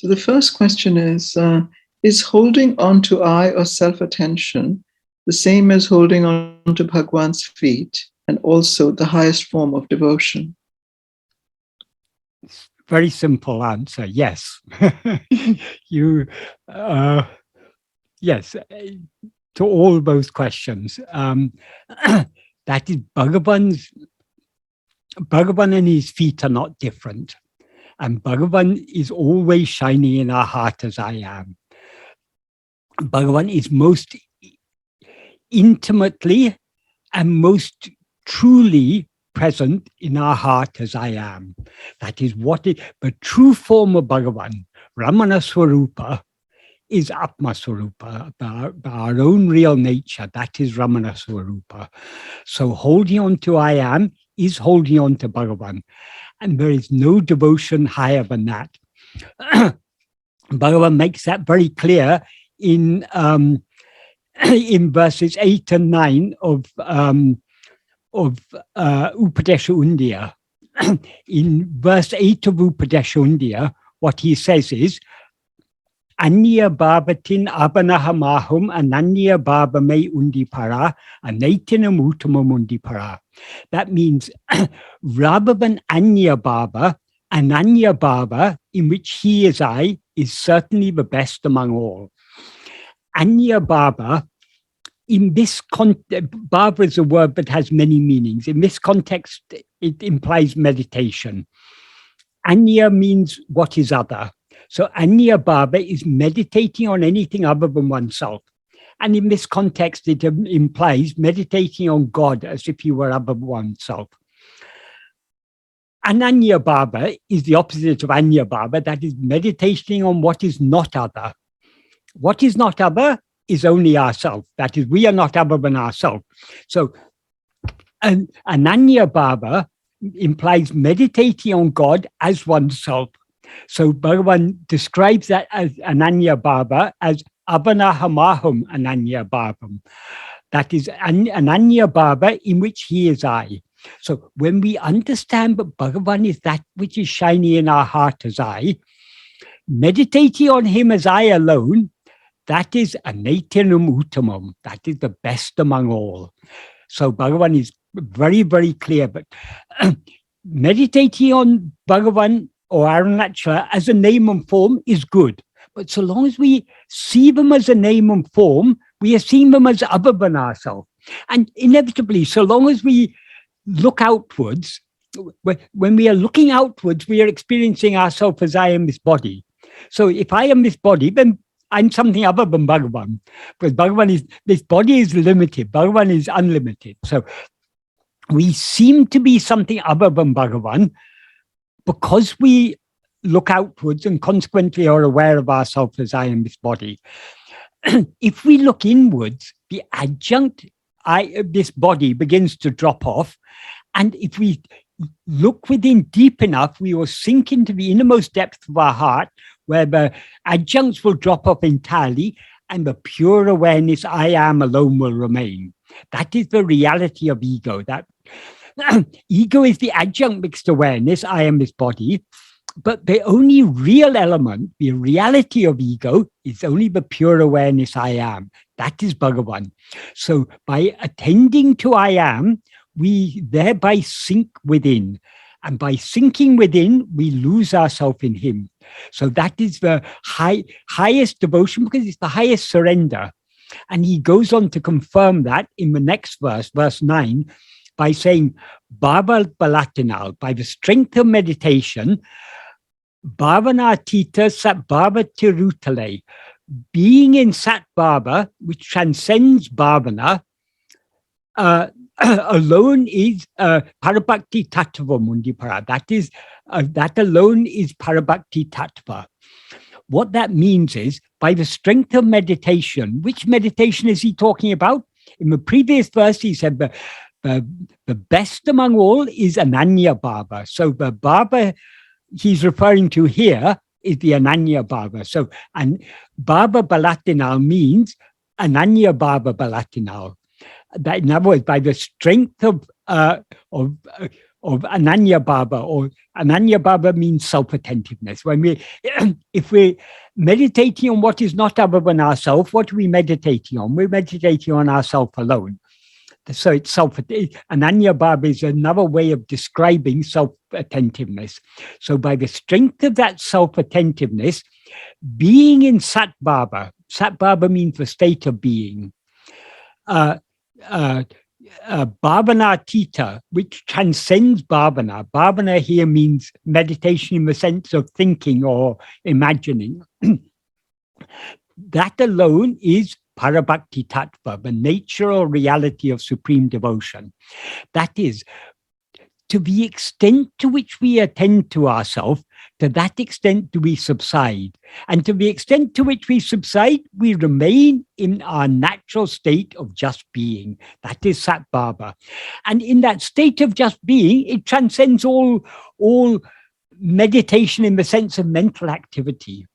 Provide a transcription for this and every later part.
So the first question is holding on to I or self-attention the same as holding on to Bhagavan's feet and also the highest form of devotion? Very simple answer, yes. Yes, to all those questions. That is Bhagavan and his feet are not different. And Bhagavan is always shining in our heart as I am. Bhagavan is most intimately and most truly present in our heart as I am. That is what the true form of Bhagavan, Ramana Swarupa, is Atma Swarupa, our own real nature. That is Ramana Swarupa. So holding on to I am is holding on to Bhagavan. And there is no devotion higher than that. Bhagavan makes that very clear in verses 8 and 9 of Upadesha Undiyya. In verse 8 of Upadesha Undiyya, what he says is, Anya Bhavatin Abanahamahum Ananya Bhava me Undipara Anaitinam Uttamam Undipara. That means rather than Anya Bhava, Ananya Bhava, in which he is I, is certainly the best among all. Anya Bhava, in this context, Bhava is a word that has many meanings. In this context, it implies meditation. Anya means what is other. So Anya Bhava is meditating on anything other than oneself. And in this context, it implies meditating on God as if you were other than oneself. Ananya Bhava is the opposite of Anya Bhava, that is meditating on what is not other. What is not other is only ourself. That is, we are not other than ourselves. So Ananya Bhava implies meditating on God as oneself. So Bhagavan describes that as Ananya Bhava as Abanahamaham Ananya Bhavam. That is Ananya Bhava in which he is I. So when we understand that Bhagavan is that which is shining in our heart as I, meditating on him as I alone, that is Anaitinam Uttamam. That is the best among all. So Bhagavan is very, very clear. But meditating on Bhagavan or Arunachala as a name and form is good. But so long as we see them as a name and form, we are seeing them as other than ourselves. And inevitably, so long as we look outwards, when we are looking outwards, we are experiencing ourselves as I am this body. So if I am this body, then I'm something other than Bhagavan. Because Bhagavan is, this body is limited, Bhagavan is unlimited. So we seem to be something other than Bhagavan because we look outwards and consequently are aware of ourselves as I am this body. If we look inwards, the adjunct this body begins to drop off. And if we look within deep enough, we will sink into the innermost depth of our heart, where the adjuncts will drop off entirely and the pure awareness I am alone will remain. That is the reality of ego. That ego is the adjunct mixed awareness, I am this body. But the only real element, the reality of ego, is only the pure awareness I am. That is Bhagavan. So by attending to I am, we thereby sink within. And by sinking within, we lose ourselves in him. So that is the highest devotion, because it's the highest surrender. And he goes on to confirm that in the next verse, verse 9, by saying, Bhava Balatinal, by the strength of meditation, Bhavana Tita Sat Bhava Tirutale, being in Sat Bhava, which transcends Bhavana, alone is Parabhakti Tattva Mundipara. That is, that alone is Parabhakti Tattva. What that means is, by the strength of meditation, which meditation is he talking about? In the previous verse, he said the best among all is Ananya Bhava. So the Bhava he's referring to here is the Ananya Bhava. So, and Bhava Balatinal means Ananya Bhava Balatinal. That, in other words, by the strength of Ananya Baba, or Ananya Baba means self-attentiveness. When if we're meditating on what is not other than ourself, what are we meditating on? We're meditating on ourself alone. So it's Ananya Baba is another way of describing self-attentiveness. So by the strength of that self-attentiveness, being in Sat Baba means the state of being. Bhavana Tita, which transcends Bhavana. Bhavana here means meditation in the sense of thinking or imagining. That alone is Parabhakti Tattva, the nature or reality of supreme devotion. That is, to the extent to which we attend to ourselves, to that extent do we subside. And to the extent to which we subside, we remain in our natural state of just being. That is Sat Baba. And in that state of just being, it transcends all meditation in the sense of mental activity.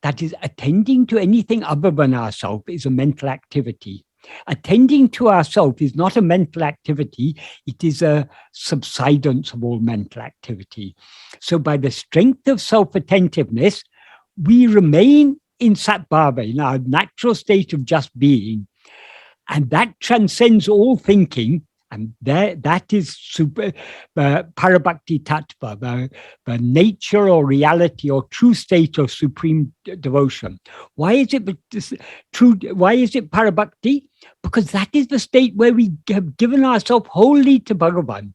That is, attending to anything other than ourselves is a mental activity. Attending to ourselves is not a mental activity, it is a subsidence of all mental activity. So by the strength of self-attentiveness, we remain in Sat Baba, in our natural state of just being. And that transcends all thinking. And that is Parabhakti Tattva, the nature or reality or true state of supreme devotion. Why is it Parabhakti? Because that is the state where we have given ourselves wholly to Bhagavan.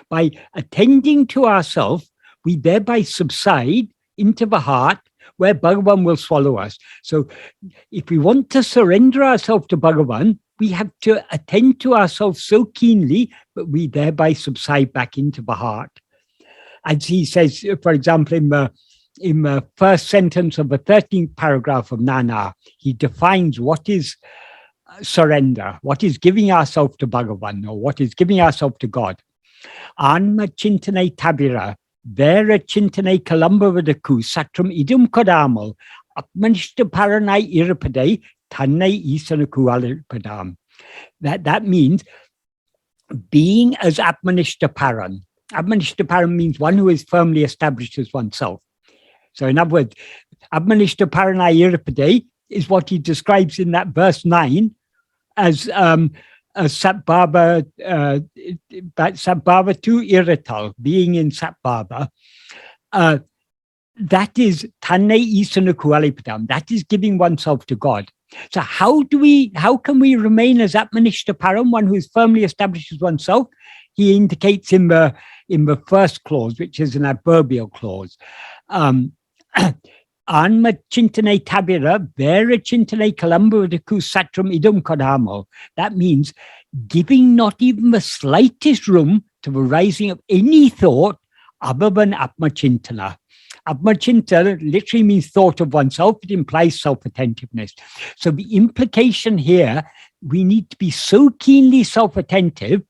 By attending to ourselves, we thereby subside into the heart where Bhagavan will swallow us. So if we want to surrender ourselves to Bhagavan, we have to attend to ourselves so keenly that we thereby subside back into the heart. As he says, for example, in the first sentence of the 13th paragraph of Nana, he defines what is surrender, what is giving ourselves to Bhagavan, or what is giving ourselves to God. Anma chintane tabira, vera chintane kalambavadaku, satram idum kodamal, apmanishta paranai irapade, that means being as Atmanishtaparan. Atmanishtaparan means one who is firmly established as oneself. So in other words, Atmanishtaparanai Irapade is what he describes in that verse 9 as Sat Baba to Iratal, being in Sat Baba. That is Tanne Isanakualipadam. That is giving oneself to God. So how can we remain as Atmanishtaparam, one who is firmly established as oneself? He indicates in the first clause, which is an adverbial clause. Anma chintane tabira, vera chintane kalambadaku satram idum kodamo. That means giving not even the slightest room to the rising of any thought other than Atma Chintana. Atma-chinta literally means thought of oneself. It implies self-attentiveness. So the implication here, we need to be so keenly self-attentive,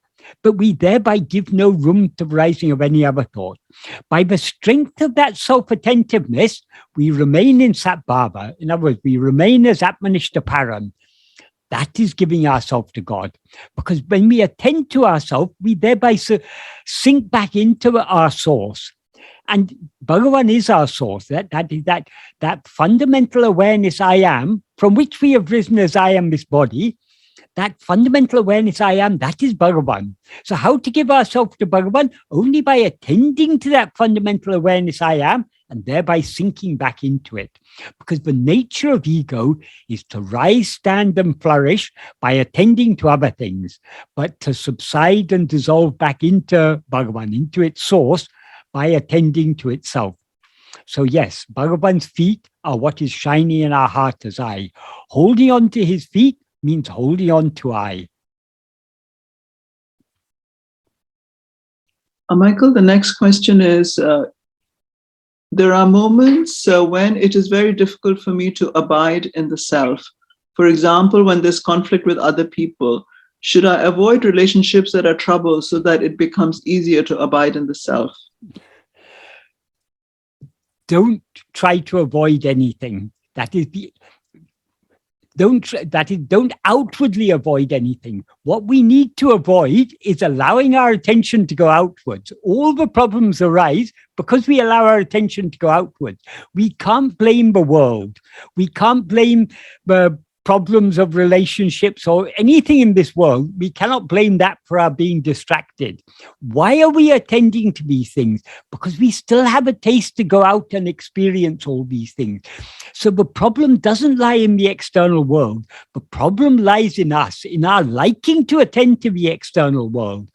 but we thereby give no room to the rising of any other thought. By the strength of that self-attentiveness, we remain in Sat Baba. In other words, we remain as Atmanishtaparan. That is giving ourselves to God. Because when we attend to ourselves, we thereby sink back into our source. And Bhagavan is our source, that fundamental awareness I am, from which we have risen as I am this body, that fundamental awareness I am, that is Bhagavan. So how to give ourselves to Bhagavan? Only by attending to that fundamental awareness I am, and thereby sinking back into it. Because the nature of ego is to rise, stand, and flourish by attending to other things, but to subside and dissolve back into Bhagavan, into its source, by attending to itself. So yes, Bhagavan's feet are what is shining in our heart as I. Holding on to his feet means holding on to I. Michael, the next question is, there are moments when it is very difficult for me to abide in the self. For example, when there's conflict with other people, should I avoid relationships that are troubled so that it becomes easier to abide in the self? Don't try to avoid anything. That is don't outwardly avoid anything. What we need to avoid is allowing our attention to go outwards. All the problems arise because we allow our attention to go outwards. We can't blame the world. We can't blame the problems of relationships or anything in this world. We cannot blame that for our being distracted. Why are we attending to these things? Because we still have a taste to go out and experience all these things. So the problem doesn't lie in the external world. The problem lies in us, in our liking to attend to the external world.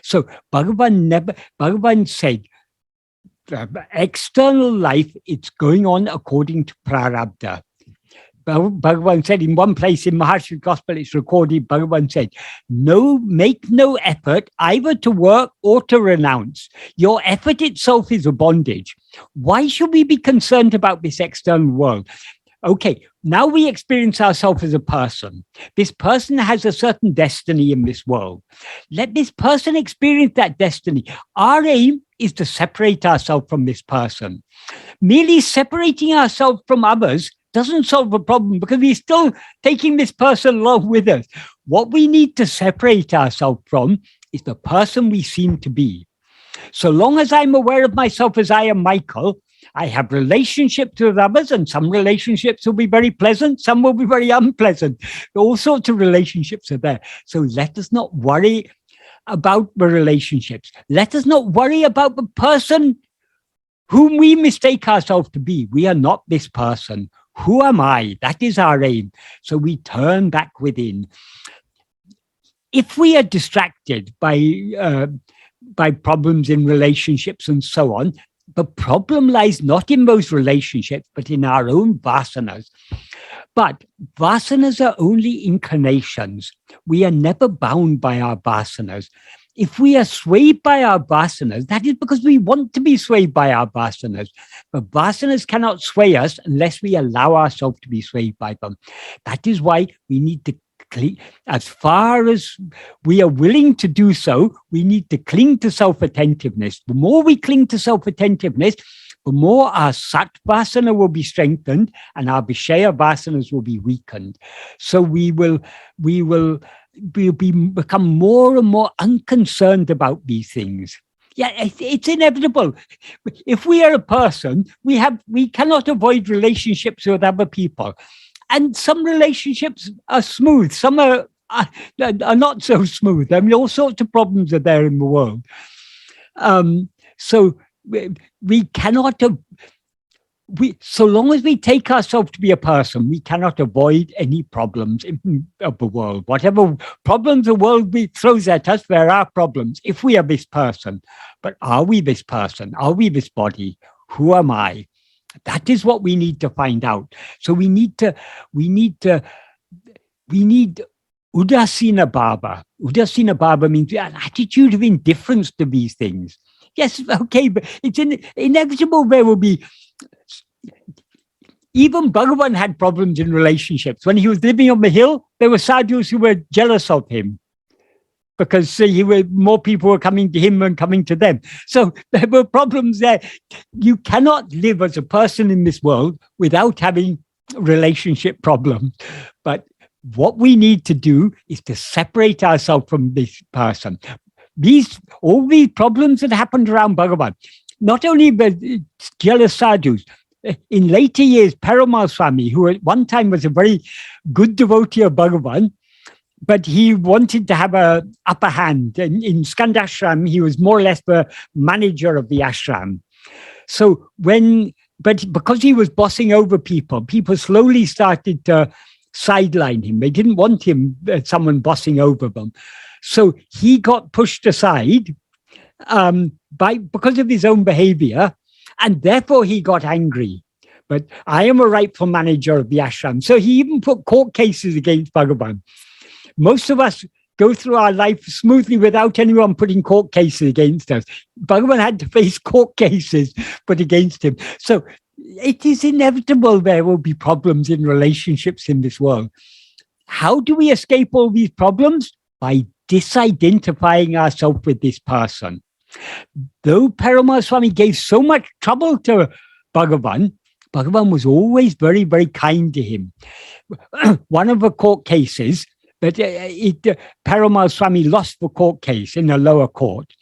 So Bhagavan said, external life, it's going on according to prarabdha. Bhagavan said in one place in Maharshi's Gospel, it's recorded, Bhagavan said, make no effort either to work or to renounce. Your effort itself is a bondage. Why should we be concerned about this external world? Okay, now we experience ourselves as a person. This person has a certain destiny in this world. Let this person experience that destiny. Our aim is to separate ourselves from this person. Merely separating ourselves from others doesn't solve the problem because we're still taking this person along with us. What we need to separate ourselves from is the person we seem to be. So long as I'm aware of myself as I am Michael, I have relationships with others, and some relationships will be very pleasant, some will be very unpleasant. All sorts of relationships are there. So let us not worry about the relationships. Let us not worry about the person whom we mistake ourselves to be. We are not this person. Who am I? That is our aim. So we turn back within. If we are distracted by problems in relationships and so on, the problem lies not in those relationships, but in our own vasanas. But vasanas are only inclinations. We are never bound by our vasanas. If we are swayed by our vasanas, that is because we want to be swayed by our vasanas. But vasanas cannot sway us unless we allow ourselves to be swayed by them. That is why we need to cling, as far as we are willing to do so, we need to cling to self-attentiveness. The more we cling to self-attentiveness, the more our sat vasana will be strengthened and our vishaya vasanas will be weakened. So we will become more and more unconcerned about these things. Yeah, it's inevitable. If we are a person, we cannot avoid relationships with other people. And some relationships are smooth, some are not so smooth. I mean, all sorts of problems are there in the world. So we cannot, so long as we take ourselves to be a person, we cannot avoid any problems of the world. Whatever problems the world throws at us, there are problems if we are this person. But are we this person? Are we this body? Who am I? That is what we need to find out. So we need udasina bhava. Udasina bhava means an attitude of indifference to these things. Yes, okay, but it's inevitable there will be. Even Bhagavan had problems in relationships. When he was living on the hill, there were sadhus who were jealous of him because more people were coming to him and coming to them. So there were problems there. You cannot live as a person in this world without having relationship problems. But what we need to do is to separate ourselves from this person. All these problems that happened around Bhagavan, not only the jealous sadhus, in later years, Perumal Swami, who at one time was a very good devotee of Bhagavan, but he wanted to have an upper hand. In Skandashram, he was more or less the manager of the ashram. So but because he was bossing over people slowly started to sideline him. They didn't want him, someone bossing over them. So he got pushed aside because of his own behavior, and therefore he got angry. But I am a rightful manager of the ashram. So he even put court cases against Bhagavan. Most of us go through our life smoothly without anyone putting court cases against us. Bhagavan had to face court cases put against him. So it is inevitable there will be problems in relationships in this world. How do we escape all these problems? By disidentifying ourselves with this person. Though Perumal Swami gave so much trouble to Bhagavan, Bhagavan was always very, very kind to him. One of the court cases, but Perumal Swami lost the court case in the lower court.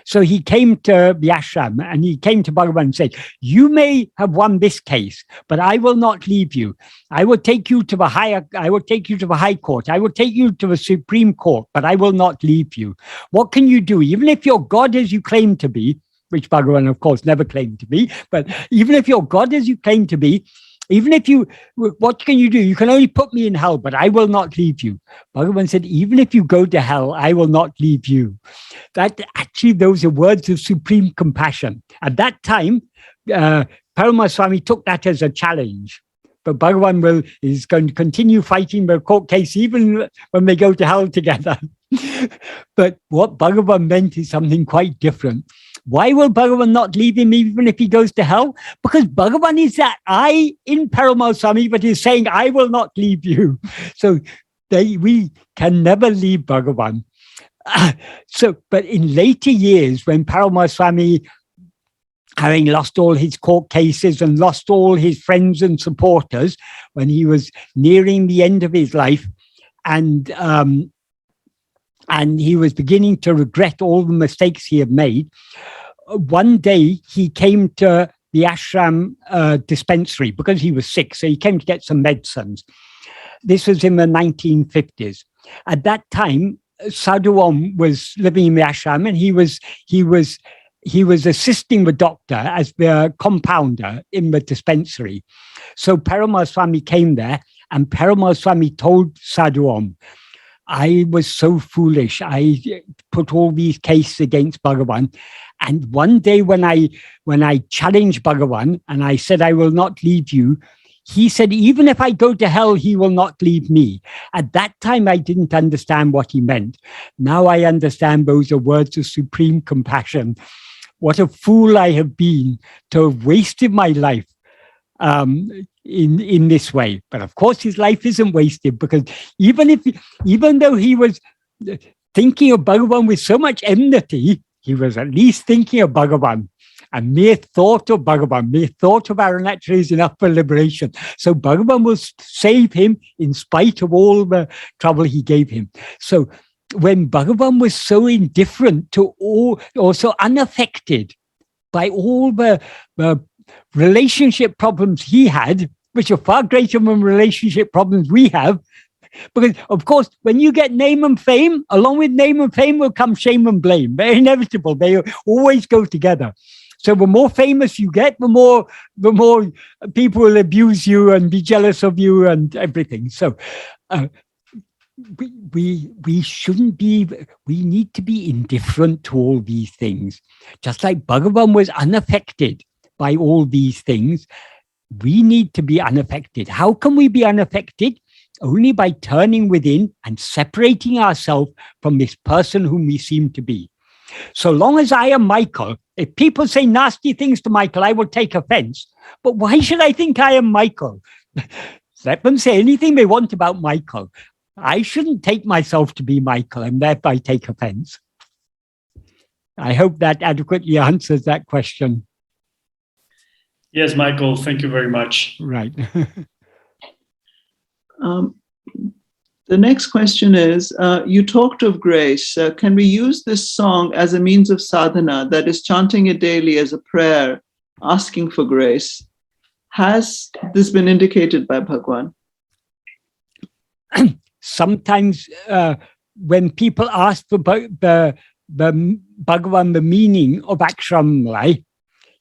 So he came to the ashram and he came to Bhagavan and said, you may have won this case, but I will not leave you. I will take you to the high court. I will take you to the Supreme Court, but I will not leave you. What can you do? Even if you're God as you claim to be, which Bhagavan, of course, never claimed to be, but even if you're God as you claim to be, what can you do? You can only put me in hell, but I will not leave you. Bhagavan said, even if you go to hell, I will not leave you. Those are words of supreme compassion. At that time, Perumal Swami took that as a challenge. But Bhagavan is going to continue fighting the court case even when they go to hell together. But what Bhagavan meant is something quite different. Why will Bhagavan not leave him even if he goes to hell? Because Bhagavan is that I in Perumal Swami, but is saying, I will not leave you. So we can never leave Bhagavan. But in later years, when Perumal Swami, having lost all his court cases and lost all his friends and supporters, when he was nearing the end of his life, and he was beginning to regret all the mistakes he had made, one day he came to the ashram dispensary because he was sick. So he came to get some medicines. This was in the 1950s. At that time, Sadhu Om was living in the ashram, and he was assisting the doctor as the compounder in the dispensary. So Perumal Swami came there, and Perumal Swami told Sadhu Om, I was so foolish. I put all these cases against Bhagavan. And one day when I challenged Bhagavan and I said, I will not leave you, he said, even if I go to hell, he will not leave me. At that time, I didn't understand what he meant. Now I understand those are words of supreme compassion. What a fool I have been to have wasted my life in this way. But of course, his life isn't wasted, because even though he was thinking of Bhagavan with so much enmity, he was at least thinking of Bhagavan. And mere thought of Bhagavan, mere thought of Arunachala is enough for liberation. So Bhagavan will save him in spite of all the trouble he gave him. So when Bhagavan was so indifferent to all, or so unaffected by all the relationship problems he had, which are far greater than relationship problems we have, because, of course, when you get name and fame, along with name and fame will come shame and blame. They're inevitable. They always go together. So the more famous you get, the more people will abuse you and be jealous of you and everything. So we shouldn't be, we need to be indifferent to all these things. Just like Bhagavan was unaffected by all these things, we need to be unaffected. How can we be unaffected? Only by turning within and separating ourselves from this person whom we seem to be. So long as I am Michael, if people say nasty things to Michael, I will take offense. But why should I think I am Michael? Let them say anything they want about Michael. I shouldn't take myself to be Michael and thereby take offense. I hope that adequately answers that question. Yes, Michael, thank you very much. Right. The next question is, you talked of grace. Can we use this song as a means of sadhana, that is chanting it daily as a prayer, asking for grace? Has this been indicated by Bhagavan? Sometimes when people ask for the Bhagavan the meaning of Akṣaramaṇamālai,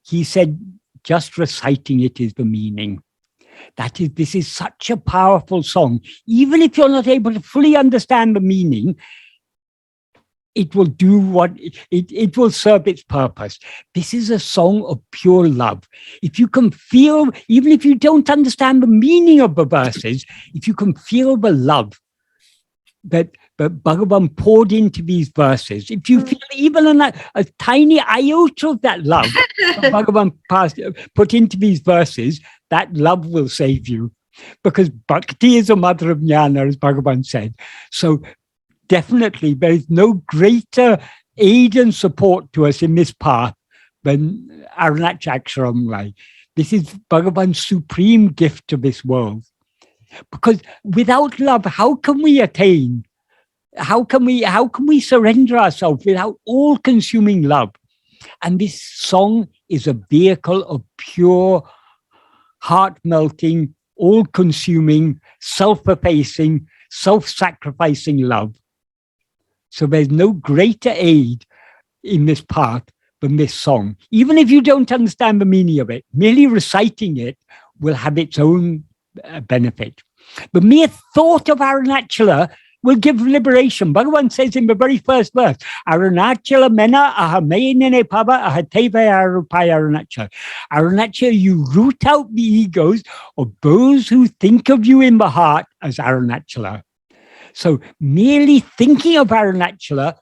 he said, just reciting it is the meaning. This is such a powerful song. Even if you're not able to fully understand the meaning, it will do what it will serve its purpose. This is a song of pure love. If you can feel, even if you don't understand the meaning of the verses, if you can feel the love that Bhagavan poured into these verses, if you feel even a tiny iota of that love that Bhagavan put into these verses, that love will save you. Because bhakti is a mother of jnana, as Bhagavan said. So definitely there is no greater aid and support to us in this path than Arunachala Akṣaramaṇamālai. This is Bhagavan's supreme gift to this world. Because without love, how can we attain? How can we surrender ourselves without all-consuming love? And this song is a vehicle of pure, heart-melting, all-consuming, self-effacing, self-sacrificing love. So there's no greater aid in this path than this song. Even if you don't understand the meaning of it, merely reciting it will have its own benefit. The mere thought of Arunachala will give liberation. Bhagavan says in the very first verse, Arunachala mena ahamayinene pava ahateva arupaya Arunachala. Arunachala, you root out the egos of those who think of you in the heart as Arunachala. So merely thinking of Arunachala,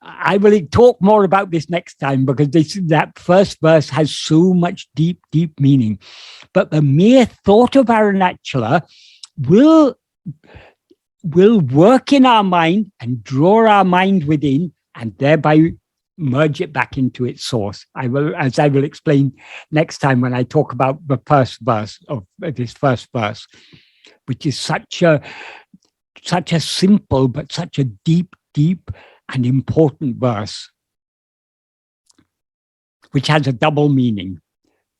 I will talk more about this next time, because that first verse has so much deep, deep meaning. But the mere thought of Arunachala will work in our mind and draw our mind within, and thereby merge it back into its source. As I will explain next time when I talk about the first verse of this first verse, which is such a simple but such a deep, deep and important verse, which has a double meaning.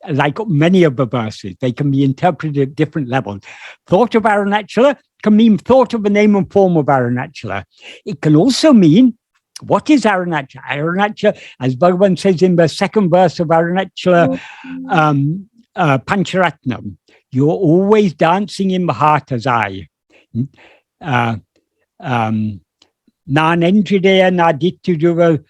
Like many of the verses, they can be interpreted at different levels. Thought of Arunachala can mean thought of the name and form of Arunachala. It can also mean, what is Arunachala? Arunachala, as Bhagavan says in the second verse of Arunachala Pancharatnam, you're always dancing in the heart as I. Nanendrideya nadittuduva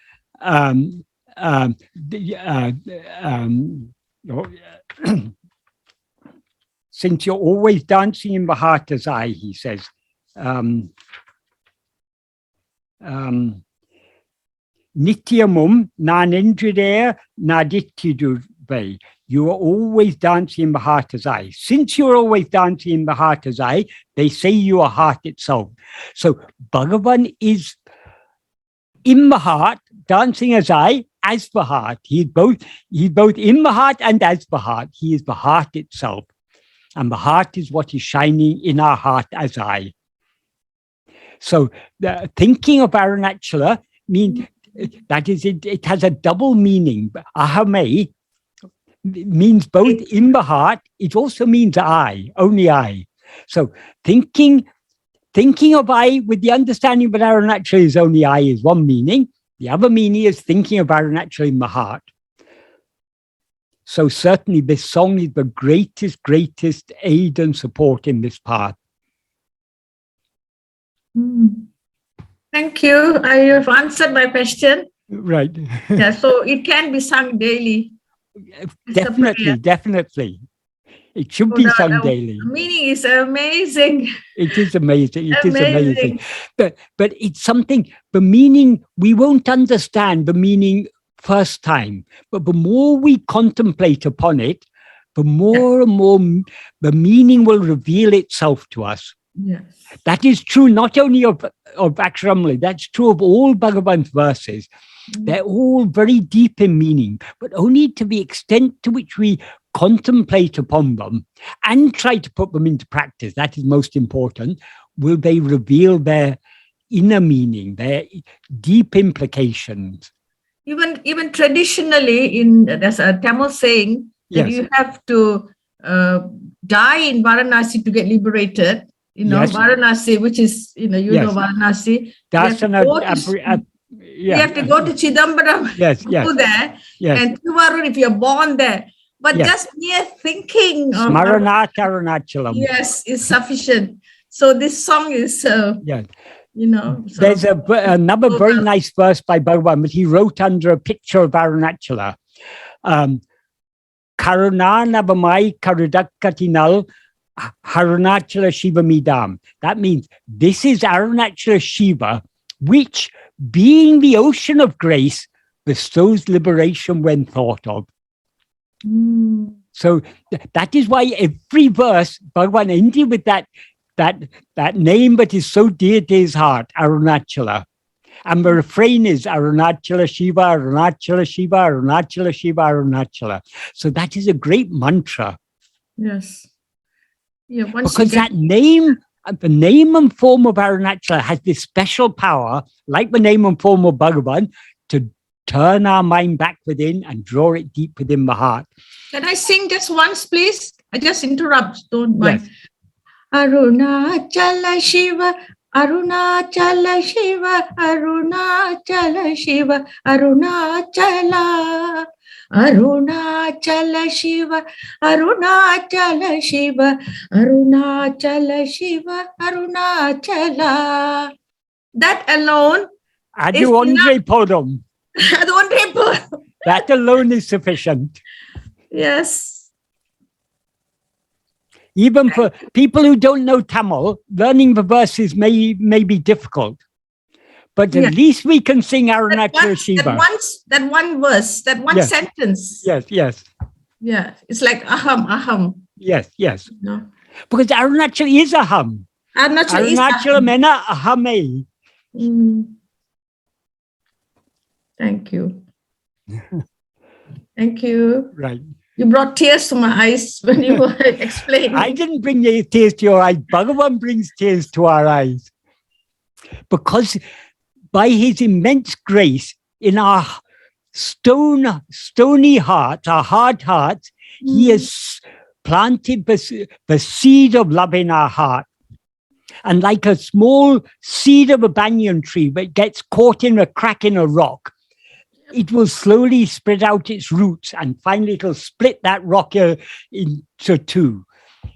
since you're always dancing in the heart as I, he says. Nityamum nanendrideya nadittuduva. You are always dancing in the heart as I. Since you're always dancing in the heart as I, they say you are heart itself. So Bhagavan is in the heart, dancing as I, as the heart. He's both in the heart and as the heart. He is the heart itself. And the heart is what is shining in our heart as I. So the thinking of Arunachala means, that is, it has a double meaning. Ahame means both in the heart. It also means I, only I. So thinking of I with the understanding that Arunachala is only I is one meaning. The other meaning is thinking of Arunachala in the heart. So certainly this song is the greatest aid and support in this path. Thank you. I have answered my question. Right. Yeah, so it can be sung daily. Definitely. It should be sung daily. The meaning is amazing. It is amazing. It is amazing. But it's something, the meaning, we won't understand the meaning first time. But the more we contemplate upon it, the more and more the meaning will reveal itself to us. Yes. That is true not only of Akṣaramaṇamālai, that's true of all Bhagavan's verses. They're all very deep in meaning, but only to the extent to which we contemplate upon them and try to put them into practice, that is most important, will they reveal their inner meaning, their deep implications. Even traditionally, there's a Tamil saying that you have to die in Varanasi to get liberated. Varanasi, which is, know Varanasi. You have to go to Chidambaram, go there, and Tiruvarur if you're born there. But just mere thinking of Smaranat Arunachalam. Yes, is sufficient. So this song is, So there's another very nice verse by Bhagavan that he wrote under a picture of Arunachala. Karunanabamai Karudakkatinal Arunachala Shiva Midam. That means this is Arunachala Shiva, which, being the ocean of grace, bestows liberation when thought of. So that is why every verse, Bhagavan ended with that name that is so dear to his heart, Arunachala. And the refrain is Arunachala Shiva, Arunachala Shiva, Arunachala Shiva, Arunachala. So that is a great mantra. Yes. Yeah, because that name, the name and form of Arunachala has this special power, like the name and form of Bhagavan, to turn our mind back within and draw it deep within the heart. Can I sing just once, please? I just interrupt, don't mind. Yes. Arunachala Shiva, Arunachala Shiva, Arunachala Shiva, Arunachala. Arunachala Shiva, Arunachala Shiva, Arunachala Shiva, Arunachala. That alone. Adu Andre Podum. That alone is sufficient. Yes. Even for people who don't know Tamil, learning the verses may be difficult. But at least we can sing Arunachala Shiva. That one verse, that one sentence. Yes. Yeah, it's like aham. Yes. No. Because Arunachala is aham. Arunachala mena ahame. Thank you. Thank you. Right. You brought tears to my eyes when you were explaining. I didn't bring tears to your eyes. Bhagavan brings tears to our eyes. Because by his immense grace in our stony hearts, our hard hearts, he has planted the seed of love in our heart. And like a small seed of a banyan tree that gets caught in a crack in a rock, it will slowly spread out its roots and finally it will split that rock into two.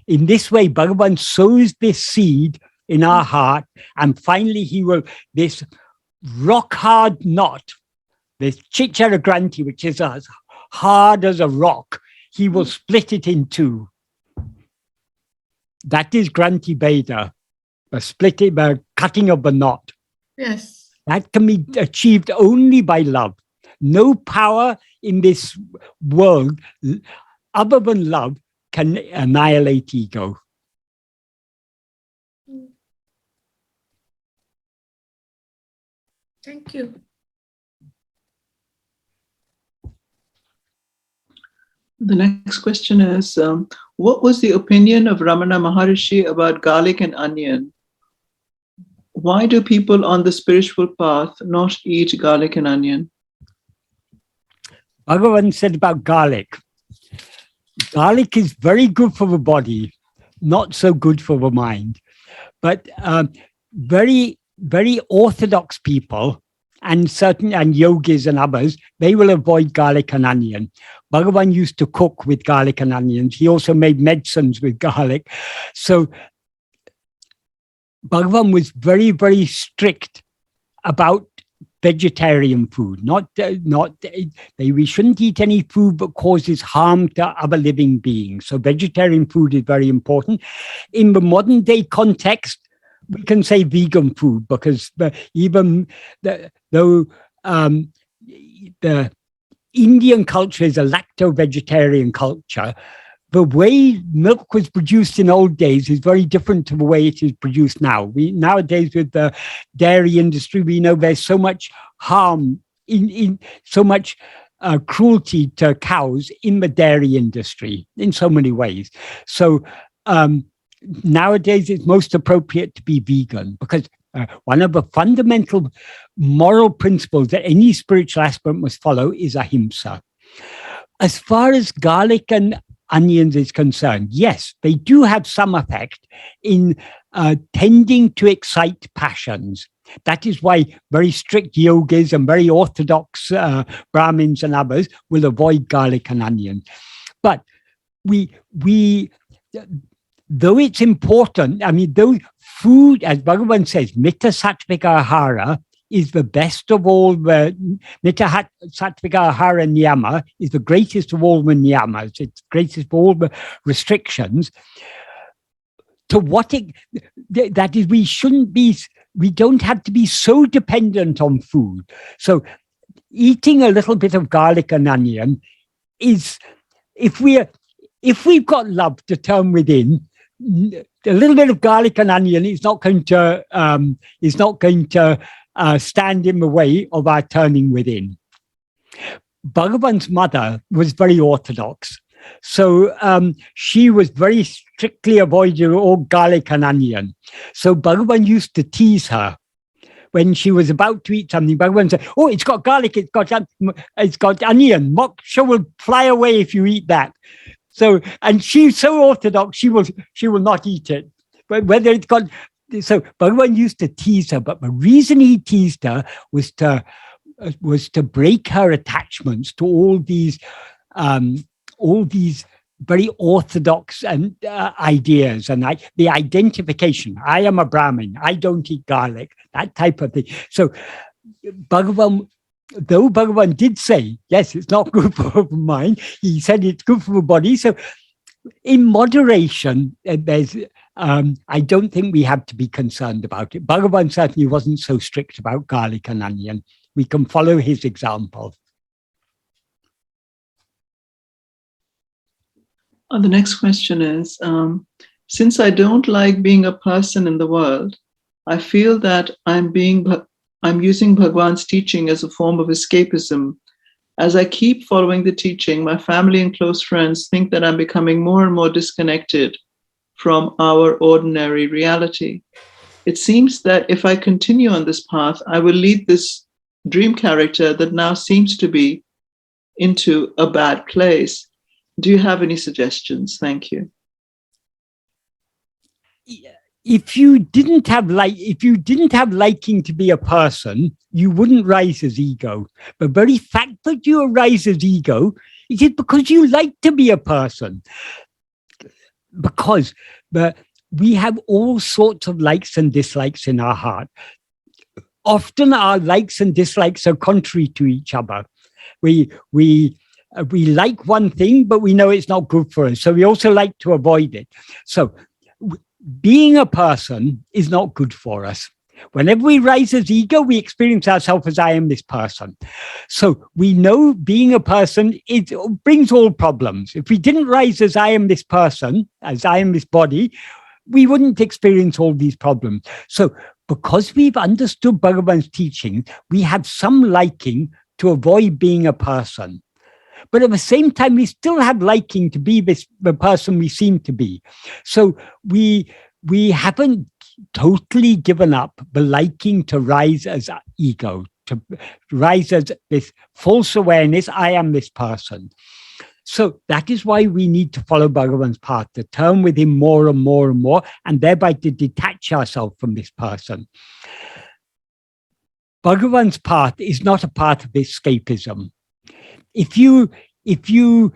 In this way, Bhagavan sows this seed in our heart, and finally this rock-hard knot, this Chichara Granthi, which is as hard as a rock, he will split it in two. That is Granthi Veda, the cutting of the knot. Yes. That can be achieved only by love. No power in this world other than love can annihilate ego. Thank you. The next question is, what was the opinion of Ramana Maharishi about garlic and onion? Why do people on the spiritual path not eat garlic and onion? Bhagavan said about garlic. Garlic is very good for the body, not so good for the mind. But very, very orthodox people and yogis and others, they will avoid garlic and onion. Bhagavan used to cook with garlic and onions. He also made medicines with garlic. So Bhagavan was very, very strict about vegetarian food. We shouldn't eat any food that causes harm to other living beings. So vegetarian food is very important. In the modern day context, we can say vegan food because though the Indian culture is a lacto-vegetarian culture, the way milk was produced in old days is very different to the way it is produced now. Nowadays, with the dairy industry, we know there's so much harm, in so much cruelty to cows in the dairy industry in so many ways. So nowadays, it's most appropriate to be vegan because one of the fundamental moral principles that any spiritual aspirant must follow is ahimsa. As far as garlic and onions is concerned, yes, they do have some effect in tending to excite passions. That is why very strict yogis and very orthodox Brahmins and others will avoid garlic and onion. But though it's important, though food, as Bhagavan says, Mita Sattvika Ahara is the best of all the Mita Sattvika Ahara Niyama is the greatest of all the niyamas. It's greatest of all the restrictions. That is, we don't have to be so dependent on food. So eating a little bit of garlic and onion is, if we've got love to turn within, a little bit of garlic and onion is not going to stand in the way of our turning within. Bhagavan's mother was very orthodox. So she was very strictly avoiding all garlic and onion. So Bhagavan used to tease her. When she was about to eat something, Bhagavan said, "Oh, it's got garlic, it's got onion. Moksha will fly away if you eat that." So, and she's so orthodox, she will not eat it. But whether it's got, so Bhagavan used to tease her, but the reason he teased her was to break her attachments to all these very orthodox and ideas, and the identification. I am a Brahmin. I don't eat garlic. That type of thing. So Bhagavan, though Bhagavan did say, yes, it's not good for the mind, he said it's good for the body. So in moderation, there's, I don't think we have to be concerned about it. Bhagavan certainly wasn't so strict about garlic and onion. We can follow his example. The next question is, since I don't like being a person in the world, I feel that I'm using Bhagavan's teaching as a form of escapism. As I keep following the teaching, my family and close friends think that I'm becoming more and more disconnected from our ordinary reality. It seems that if I continue on this path, I will lead this dream character that now seems to be into a bad place. Do you have any suggestions? Thank you. If you didn't have liking to be a person, you wouldn't rise as ego. The very fact that you arise as ego, it is because you like to be a person. Because we have all sorts of likes and dislikes in our heart. Often our likes and dislikes are contrary to each other. We like one thing, but we know it's not good for us. So we also like to avoid it. So being a person is not good for us. Whenever we rise as ego, we experience ourselves as I am this person. So we know being a person, it brings all problems. If we didn't rise as I am this person, as I am this body, we wouldn't experience all these problems. So because we've understood Bhagavan's teaching, we have some liking to avoid being a person. But at the same time, we still have liking to be the person we seem to be. So we haven't totally given up the liking to rise as ego, to rise as this false awareness, I am this person. So that is why we need to follow Bhagavan's path, to turn with him more and more and more, and thereby to detach ourselves from this person. Bhagavan's path is not a path of escapism. If you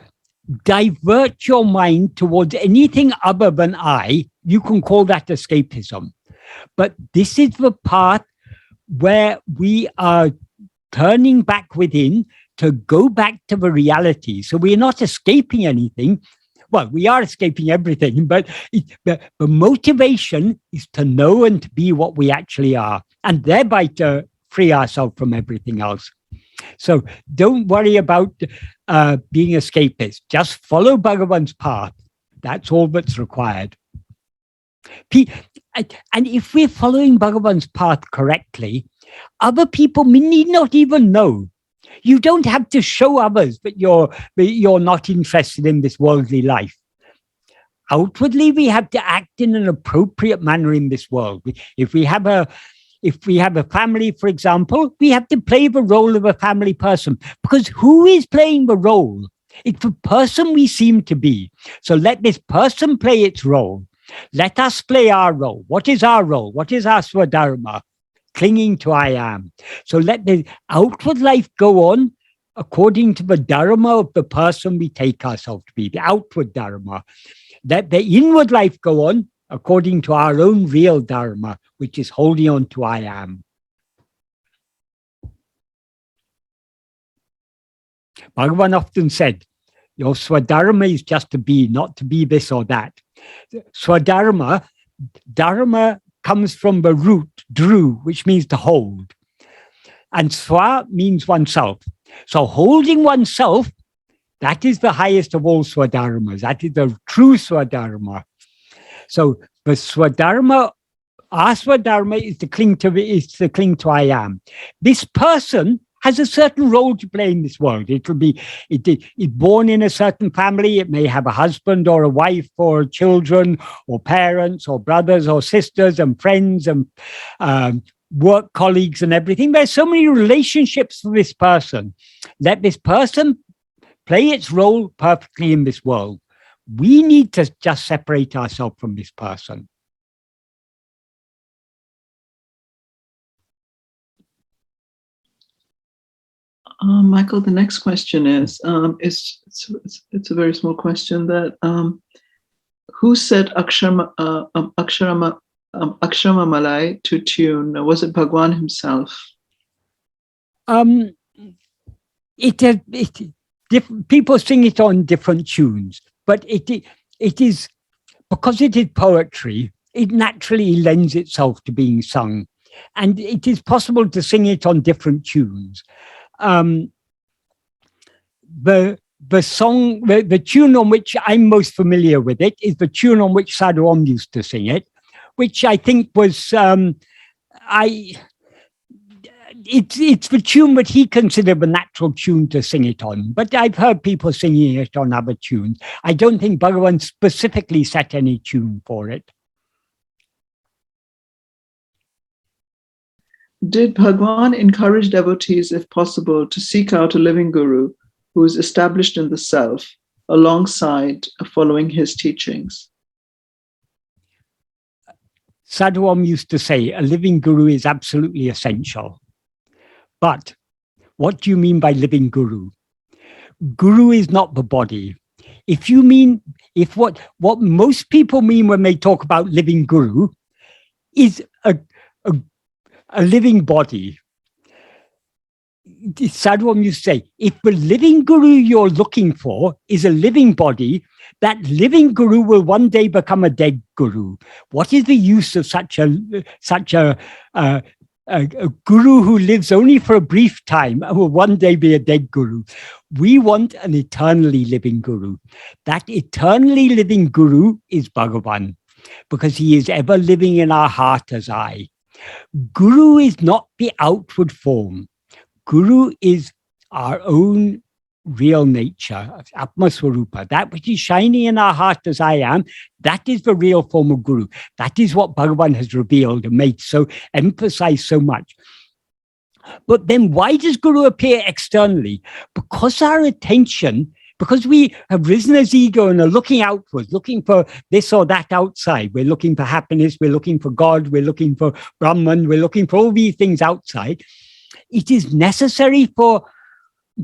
divert your mind towards anything other than I, you can call that escapism. But this is the path where we are turning back within to go back to the reality. So we're not escaping anything. Well, we are escaping everything, but the motivation is to know and to be what we actually are, and thereby to free ourselves from everything else. So don't worry about being escapist. Just follow Bhagavan's path. That's all that's required. And if we're following Bhagavan's path correctly, other people need not even know. You don't have to show others that you're not interested in this worldly life. Outwardly, we have to act in an appropriate manner in this world. If we have a family, for example, we have to play the role of a family person, because who is playing the role? It's the person we seem to be. So let this person play its role. Let us play our role. What is our role? What is our swadharma? Clinging to I am. So let the outward life go on according to the dharma of the person we take ourselves to be, the outward dharma. Let the inward life go on according to our own real dharma, which is holding on to I am. Bhagavan often said, your swadharma is just to be, not to be this or that. Swadharma, dharma comes from the root, dhru, which means to hold. And swa means oneself. So holding oneself, that is the highest of all swadharmas. That is the true swadharma. So the swadharma Aswadharma is to cling to I am. This person has a certain role to play in this world. It's born in a certain family. It may have a husband or a wife or children or parents or brothers or sisters and friends and work colleagues and everything. There's so many relationships for this person. Let this person play its role perfectly in this world. We need to just separate ourselves from this person. Michael, the next question is it's a very small question that who said Akṣaramaṇamālai to tune? Was it Bhagavan himself? People sing it on different tunes, but it is because it is poetry. It naturally lends itself to being sung, and it is possible to sing it on different tunes. The song, the tune on which I'm most familiar with it is the tune on which Sadhu Om used to sing it, which I think was it's the tune that he considered a natural tune to sing it on. But I've heard people singing it on other tunes. I don't think Bhagavan specifically set any tune for it. Did Bhagavan encourage devotees, if possible, to seek out a living guru who is established in the self alongside following his teachings? Sadhu Om used to say a living guru is absolutely essential. But what do you mean by living guru? Guru is not the body. If what most people mean when they talk about living guru is a living body. Sadhu Om used to say, if the living guru you're looking for is a living body, that living guru will one day become a dead guru. What is the use of such a guru who lives only for a brief time and will one day be a dead guru? We want an eternally living guru. That eternally living guru is Bhagavan, because he is ever living in our heart as I. Guru is not the outward form. Guru is our own real nature, Atma-vichara, that which is shining in our heart as I am. That is the real form of Guru. That is what Bhagavan has revealed and made so emphasized so much. But then why does Guru appear externally? Because our attention, because we have risen as ego and are looking outwards, looking for this or that outside. We're looking for happiness, we're looking for God, we're looking for Brahman, we're looking for all these things outside. It is necessary for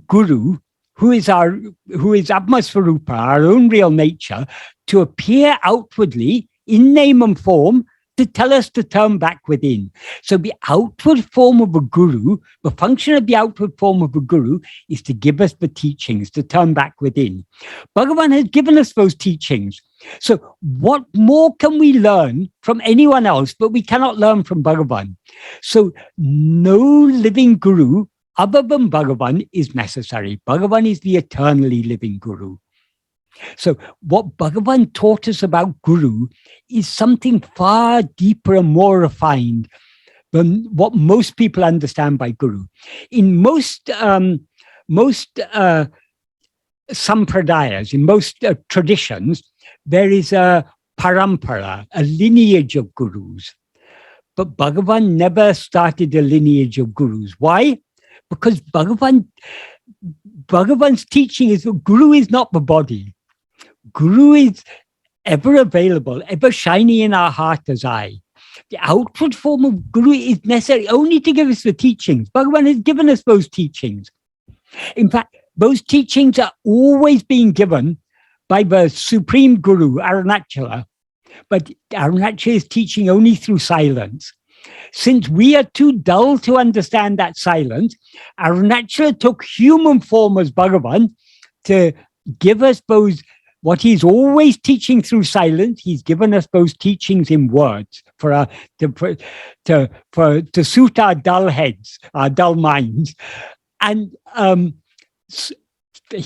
Guru, who is Atma-vichara, our own real nature, to appear outwardly in name and form to tell us to turn back within. So the outward form of a guru, the function of the outward form of a guru is to give us the teachings, to turn back within. Bhagavan has given us those teachings. So what more can we learn from anyone else, but we cannot learn from Bhagavan? So no living guru other than Bhagavan is necessary. Bhagavan is the eternally living guru. So what Bhagavan taught us about Guru is something far deeper and more refined than what most people understand by Guru. In most sampradayas, in most traditions, there is a parampara, a lineage of gurus. But Bhagavan never started a lineage of gurus. Why? Because Bhagavan's teaching is that Guru is not the body. Guru is ever available, ever shining in our heart as I. The outward form of Guru is necessary only to give us the teachings. Bhagavan has given us those teachings. In fact, those teachings are always being given by the Supreme Guru, Arunachala. But Arunachala is teaching only through silence. Since we are too dull to understand that silence, Arunachala took human form as Bhagavan to give us those. What he's always teaching through silence, he's given us those teachings in words to suit our dull heads, our dull minds. And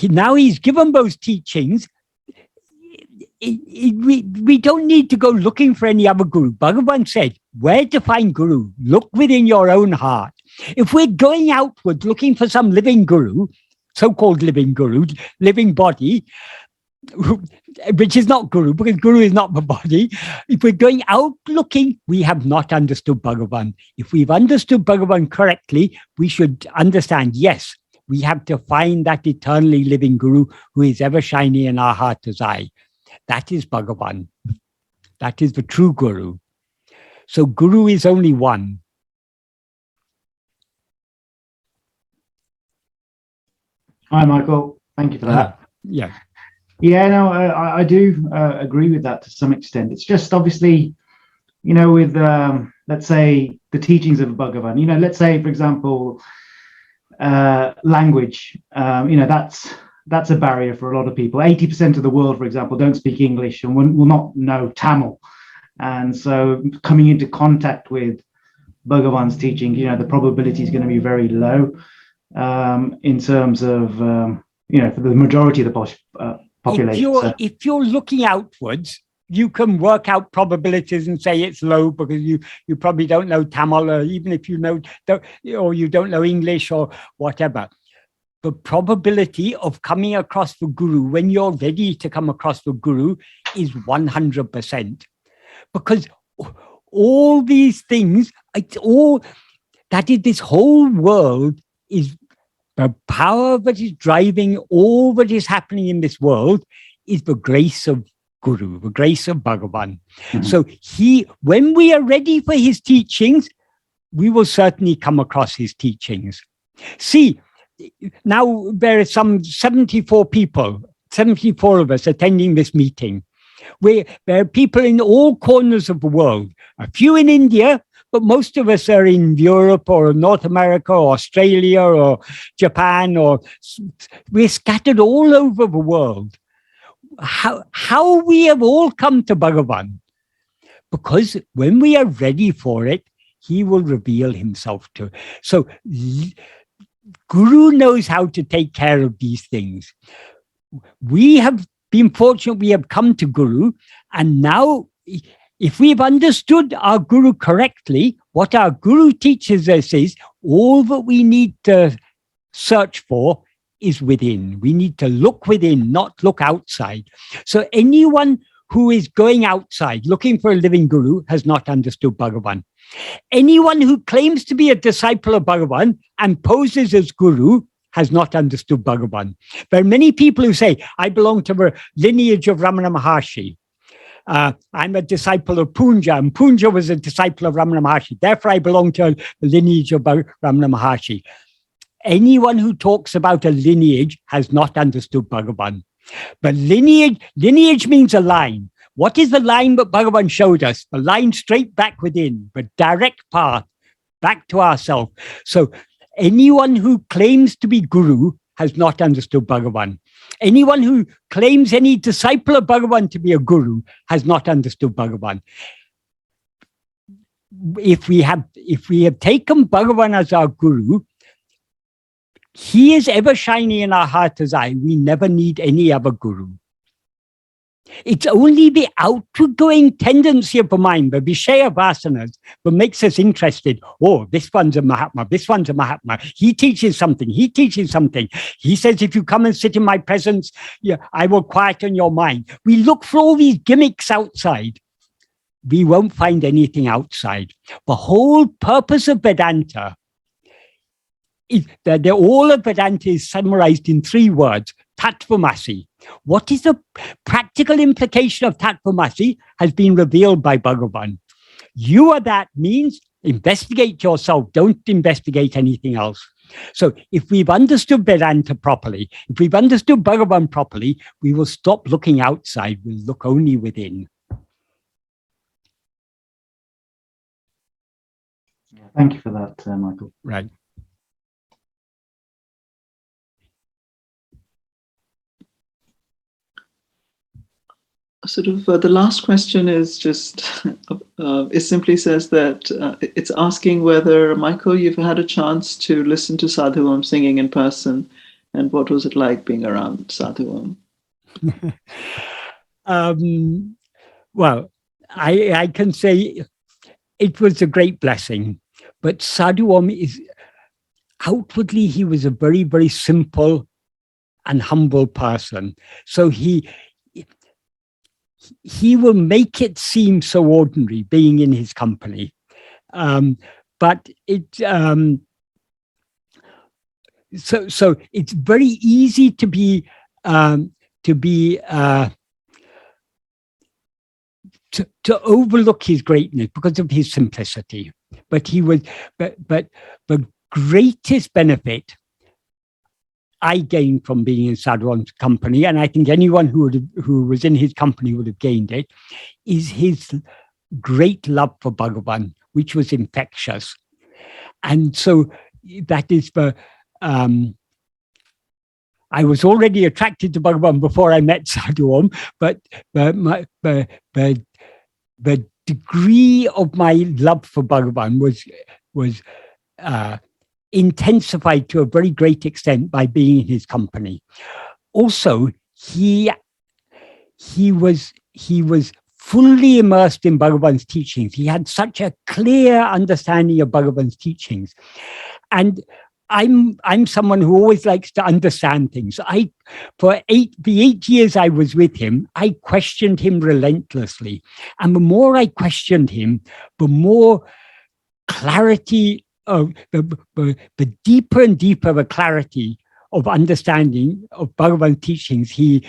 now he's given those teachings. We don't need to go looking for any other guru. Bhagavan said, where to find Guru? Look within your own heart. If we're going outward looking for some living Guru, so-called living Guru, living body, which is not Guru, because Guru is not the body. If we're going out looking, we have not understood Bhagavan. If we've understood Bhagavan correctly, we should understand, yes, we have to find that eternally living Guru who is ever shining in our heart as I. That is Bhagavan. That is the true Guru. So Guru is only one. Hi, Michael. Thank you for that. Yeah. Yeah, no, I do agree with that to some extent. It's just obviously, with, let's say, the teachings of Bhagavan, let's say, for example, language, that's a barrier for a lot of people. 80% of the world, for example, don't speak English and will not know Tamil. And so coming into contact with Bhagavan's teaching, the probability is going to be very low in terms of, for the majority of the population. If you're looking outwards, you can work out probabilities and say it's low because you probably don't know Tamil, or even if you know, or you don't know English or whatever. The probability of coming across the Guru when you're ready to come across the Guru is 100%. Because all these things, it's all, that is, this whole world is the power that is driving all that is happening in this world is the grace of Guru, the grace of Bhagavan. Mm-hmm. So when we are ready for his teachings, we will certainly come across his teachings. See, now there are some 74 of us attending this meeting, where there are people in all corners of the world, a few in India, but most of us are in Europe or North America or Australia or Japan, or we're scattered all over the world. How we have all come to Bhagavan? Because when we are ready for it, he will reveal himself to. So Guru knows how to take care of these things. We have been fortunate, we have come to Guru, and now if we've understood our Guru correctly, what our Guru teaches us is all that we need to search for is within. We need to look within, not look outside. So anyone who is going outside looking for a living Guru has not understood Bhagavan. Anyone who claims to be a disciple of Bhagavan and poses as Guru has not understood Bhagavan. There are many people who say, I belong to the lineage of Ramana Maharshi. I'm a disciple of Punja, and Punja was a disciple of Ramana Maharshi. Therefore, I belong to the lineage of Ramana Maharshi. Anyone who talks about a lineage has not understood Bhagavan. But lineage means a line. What is the line that Bhagavan showed us? The line straight back within, the direct path back to ourselves. So anyone who claims to be Guru has not understood Bhagavan. Anyone who claims any disciple of Bhagavan to be a Guru has not understood Bhagavan. If we have taken Bhagavan as our Guru, he is ever shining in our heart as I. We never need any other Guru. It's only the outward-going tendency of the mind, the Vishaya Vasanas, that makes us interested. Oh, this one's a Mahatma, this one's a Mahatma. He teaches something, he teaches something. He says, if you come and sit in my presence, I will quieten your mind. We look for all these gimmicks outside. We won't find anything outside. The whole purpose of Vedanta, all of Vedanta is summarized in 3 words, Tattvamasi. What is the practical implication of Tattvamasi has been revealed by Bhagavan. You are that means investigate yourself. Don't investigate anything else. So if we've understood Vedanta properly, if we've understood Bhagavan properly, we will stop looking outside. We'll look only within. Thank you for that, Michael. Right. Sort of the last question is just, it simply says that it's asking whether, Michael, you've had a chance to listen to Sadhu Om singing in person, and what was it like being around Sadhu Om? Well, I can say it was a great blessing. But Sadhu Om is, outwardly, he was a very, very simple and humble person. So he will make it seem so ordinary being in his company. But it so it's very easy to be to overlook his greatness because of his simplicity. But he was, but the greatest benefit I gained from being in Sadhu Om's company, and I think anyone who was in his company would have gained it, is his great love for Bhagavan, which was infectious. And so that is the, I was already attracted to Bhagavan before I met Sadhu Om, but the degree of my love for Bhagavan was intensified to a very great extent by being in his company. Also, he was fully immersed in Bhagavan's teachings. He had such a clear understanding of Bhagavan's teachings. And I'm someone who always likes to understand things. For the 8 years I was with him, I questioned him relentlessly. And the more I questioned him, the more clarity of the deeper and deeper the clarity of understanding of Bhagavan's teachings, he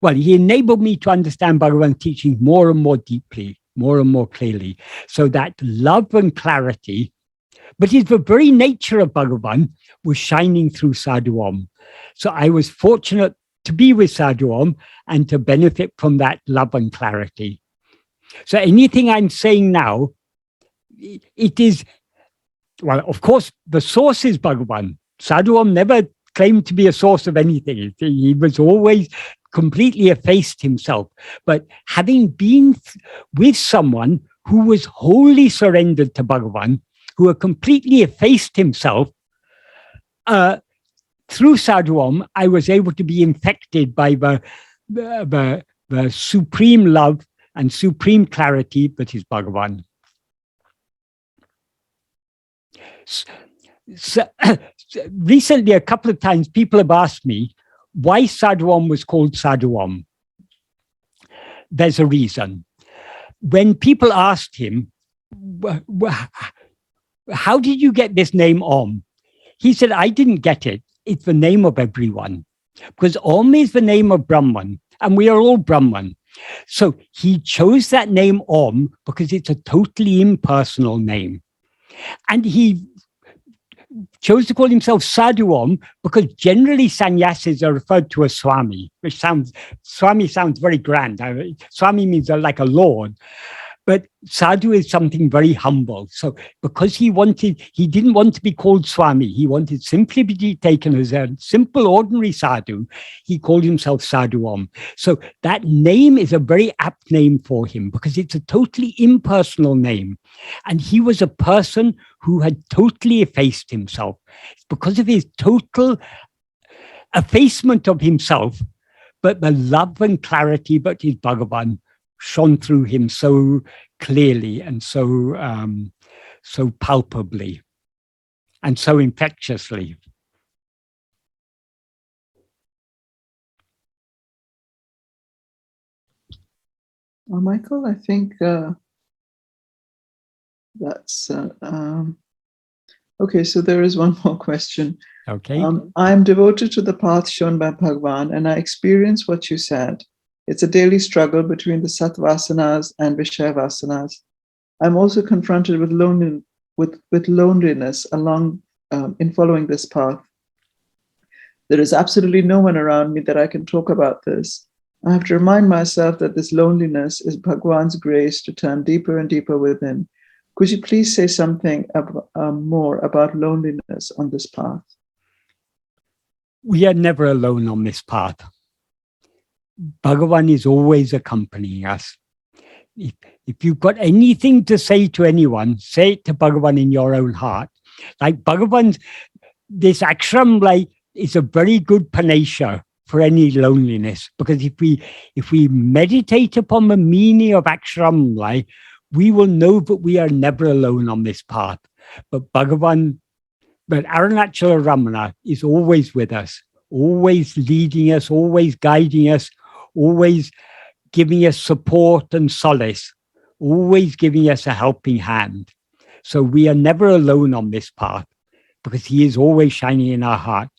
enabled me to understand Bhagavan's teachings more and more deeply, more and more clearly. So that love and clarity, but it's the very nature of Bhagavan, was shining through Sadhu Om. So I was fortunate to be with Sadhu Om and to benefit from that love and clarity. So anything I'm saying now, it is, well, of course, the source is Bhagavan. Sadhu Om never claimed to be a source of anything. He was always completely effaced himself. But having been with someone who was wholly surrendered to Bhagavan, who had completely effaced himself, through Sadhu Om, I was able to be infected by the supreme love and supreme clarity that is Bhagavan. So, recently, a couple of times, people have asked me why Sadhu Om was called Sadhu Om. There's a reason. When people asked him, how did you get this name Om? He said, I didn't get it. It's the name of everyone. Because Om is the name of Brahman, and we are all Brahman. So he chose that name Om because it's a totally impersonal name. And he chose to call himself Sadhu Om because generally sannyasis are referred to as Swami, which Swami sounds very grand. Swami means like a lord. But sadhu is something very humble. So because he didn't want to be called Swami, he wanted simply to be taken as a simple, ordinary sadhu, he called himself Sadhu Om. So that name is a very apt name for him because it's a totally impersonal name. And he was a person who had totally effaced himself. Because of his total effacement of himself, but the love and clarity that is Bhagavan shone through him so clearly and so palpably and so infectiously. Well, Michael, I think that's okay. So there is one more question. Okay. I am devoted to the path shown by Bhagavan, and I experience what you said. It's a daily struggle between the sattvasanas and vishayavasanas. I'm also confronted with loneliness along in following this path. There is absolutely no one around me that I can talk about this. I have to remind myself that this loneliness is Bhagavan's grace to turn deeper and deeper within. Could you please say something more about loneliness on this path? We are never alone on this path. Bhagavan is always accompanying us. If you've got anything to say to anyone, say it to Bhagavan in your own heart. Like Bhagavan's, this Akṣaramaṇamālai is a very good panacea for any loneliness, because if we meditate upon the meaning of Akṣaramaṇamālai, we will know that we are never alone on this path. But Arunachala Ramana is always with us, always leading us, always guiding us, always giving us support and solace, always giving us a helping hand. So we are never alone on this path because he is always shining in our heart.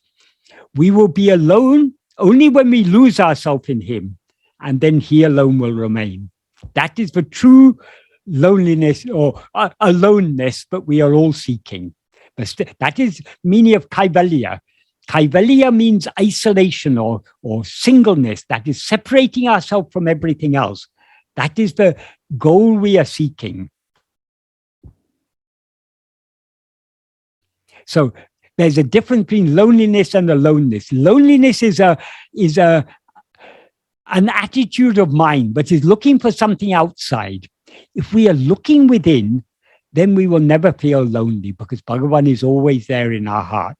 We will be alone only when we lose ourselves in him, and then he alone will remain. That is the true loneliness or aloneness that we are all seeking. That is meaning of Kaivalya. Kaivalya means isolation or singleness. That is separating ourselves from everything else. That is the goal we are seeking. So there's a difference between loneliness and aloneness. Loneliness is an attitude of mind, but is looking for something outside. If we are looking within, then we will never feel lonely because Bhagavan is always there in our heart.